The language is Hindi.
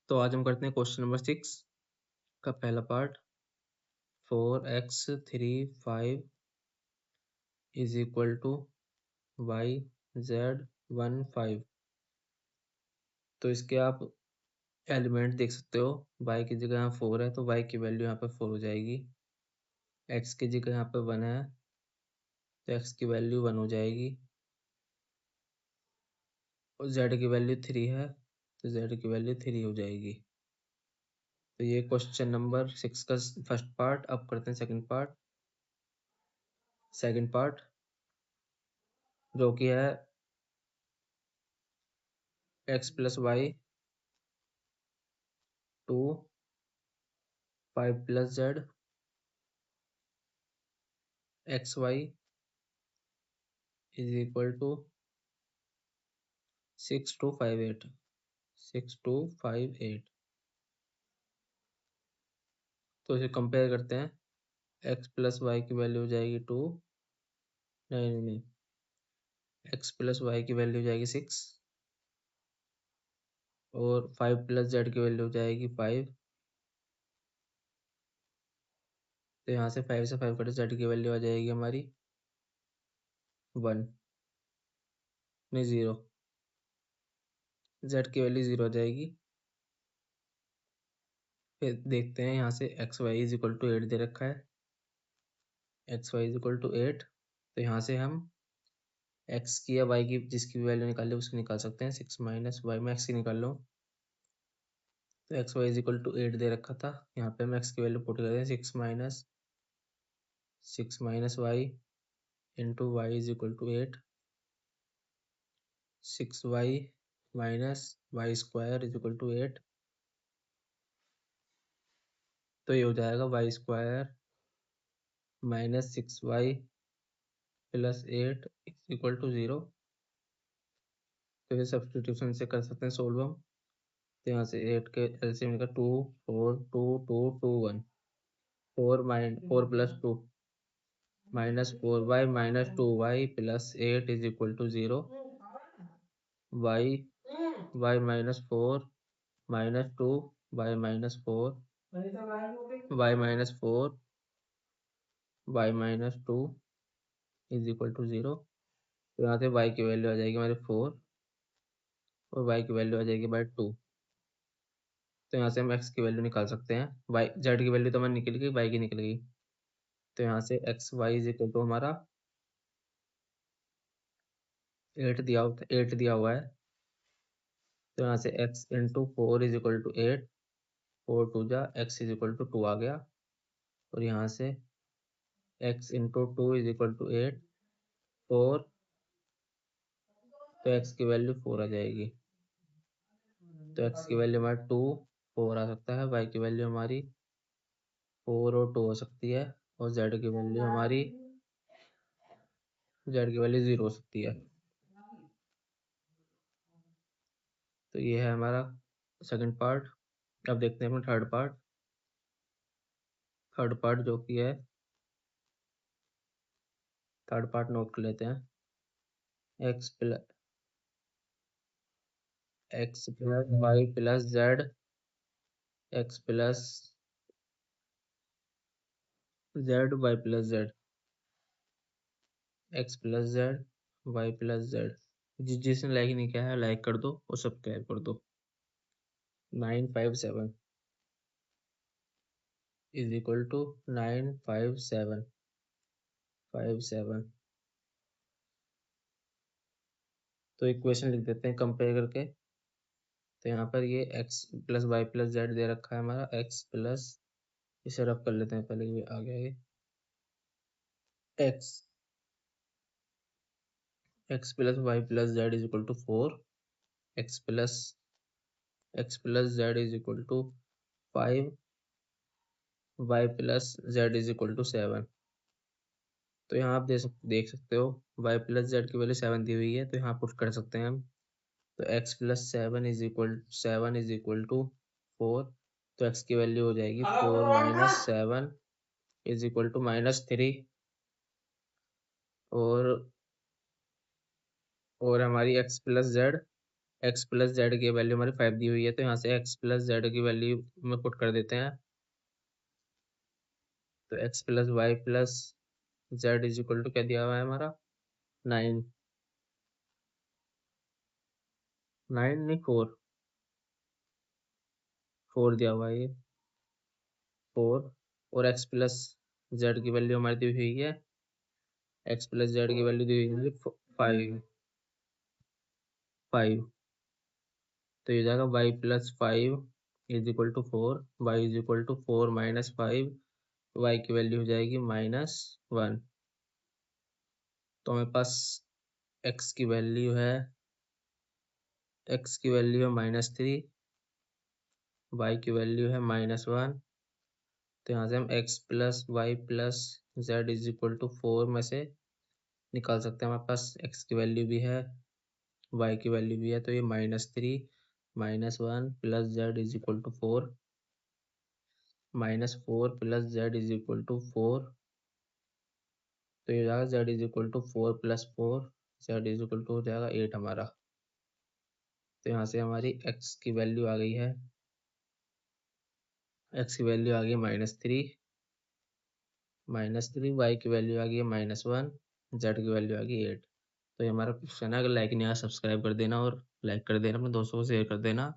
तो आज हम करते हैं क्वेश्चन नंबर 6 का पहला part. 4x3 5 is equal to y z 1 5। तो इसके आप एलिमेंट देख सकते हो। y की जगह यहाँ 4 है तो y की वैल्यू यहाँ पे 4 हो जाएगी। x की जगह यहाँ पे 1 है तो x की वैल्यू 1 हो जाएगी। और z की वैल्यू 3 है तो z की वैल्यू 3 हो जाएगी। तो ये क्वेश्चन नंबर 6 का फर्स्ट पार्ट। अब करते हैं सेकंड पार्ट जो कि है x plus y 2 5 plus z x y is equal to 6258। तो इसे कंपेयर करते हैं। x प्लस वाई की वैल्यू हो जाएगी 2, नहीं, x प्लस वाई की वैल्यू हो जाएगी 6 और 5 प्लस जेड की वैल्यू हो जाएगी 5। तो यहाँ से 5 से 5 कटे जेड की वैल्यू आ जाएगी हमारी 1, नहीं 0, जेड की वैल्यू 0 आ जाएगी। फिर देखते हैं यहाँ से x y is equal to 8 दे रखा है, x y is equal to 8। तो यहाँ से हम एक्स की या वाई की जिसकी भी वैल्यू निकाले उसकी निकाल सकते हैं। 6 माइनस वाई में एक्स की निकाल लो तो x y is equal to 8 दे रखा था। यहाँ पे हम एक्स की वैल्यू पुट करते हैं 6 minus y into y is equal to 8। 6y minus y square is equal to 8। तो ये हो जाएगा y square minus 6y plus 8 is equal to 0। तो ये सब्सटीट्यूशन से कर सकते हैं सोल्व हम। तो यहाँ से 8 के एलसीएम निकला 2 4 2 2 2 1 4 plus 2 minus 4y minus 2y plus 8 is equal to 0। y minus 4 minus 2 y minus 4 y minus 4 y minus 2 is equal to 0। तो यहाँ से y की वैल्यू आ जाएगी हमारे 4 और y की वैल्यू आ जाएगी बाई 2। तो यहाँ से हम x की वैल्यू निकाल सकते हैं। y z की वैल्यू तो हमारी निकल गई, y की निकल गई। तो यहाँ से x y is equal to हमारा 8 दिया हुआ है। तो यहाँ से x into 4 is equal to 8, 4 2 जा x इज इक्वल टू 2 आ गया। और यहाँ से x into 2 is equal to 8 4, तो x की वैल्यू 4 आ जाएगी। तो x की वैल्यू हमारी 2 4 आ सकता है, y की वैल्यू हमारी 4 और 2 हो सकती है और z की वैल्यू हमारी 0 हो सकती है। तो ये है हमारा सेकंड पार्ट। अब देखते हैं अपना थर्ड पार्ट जो कि है, थर्ड पार्ट नोट कर लेते हैं। X plus Y plus z x plus z y plus z x plus z y plus z. जिसने लाइक नहीं किया है लाइक कर दो और सब्सक्राइब कर दो। 957 इज इक्वल टू 957 तो इक्वेशन लिख देते हैं कंपेयर करके। तो यहाँ पर ये x plus Y plus Z दे रखा है हमारा, x प्लस, इसे रब कर लेते हैं पहले, ये आ गया ये x plus Y plus z is equal to 4, x plus z is equal to 5, y plus z is equal to 7। तो यहाँ आप देख सकते हो y प्लस जेड की वैल्यू 7 दी हुई है तो यहाँ पुट कर सकते हैं हम। तो x plus 7 is equal to 4। तो x की वैल्यू हो जाएगी 4 माइनस 7 इज इक्वल टू -3। और और हमारी एक्स प्लस जेड की वैल्यू हमारी 5 दी हुई है, तो यहाँ से एक्स प्लस जेड की वैल्यू में पुट कर देते हैं। तो x plus Y plus z is equal to क्या दिया हुआ है हमारा 9, 9 नहीं 4 दिया हुआ है ये 4। और एक्स प्लस जेड की वैल्यू हमारी दी हुई है, एक्स प्लस जेड की वैल्यू दी हुई है 5। तो ये जाएगा y plus 5 is equal to 4, y is equal to 4 minus 5, y की वैल्यू हो जाएगी -1। तो हमारे पास एक्स की वैल्यू है -3, वाई की वैल्यू है -1। तो यहाँ से हम x plus Y plus z is equal to 4 में से निकाल सकते हैं। हमारे पास एक्स की वैल्यू भी है, वाई की वैल्यू भी है, तो ये -3 -1 plus z is equal to 4, -4 plus z is equal to 4। तो ये हो जाएगा z is equal to 4 plus 4, z is equal to हो जाएगा 8 हमारा। तो यहाँ से हमारी एक्स की वैल्यू आ गई है, एक्स की वैल्यू आ गई -3, वाई की वैल्यू आ गई है -1, जेड की वैल्यू आ गई 8। तो ये हमारा क्वेश्चन है। अगर लाइक नहीं आया सब्सक्राइब कर देना और लाइक कर देना, अपने दोस्तों को शेयर कर देना।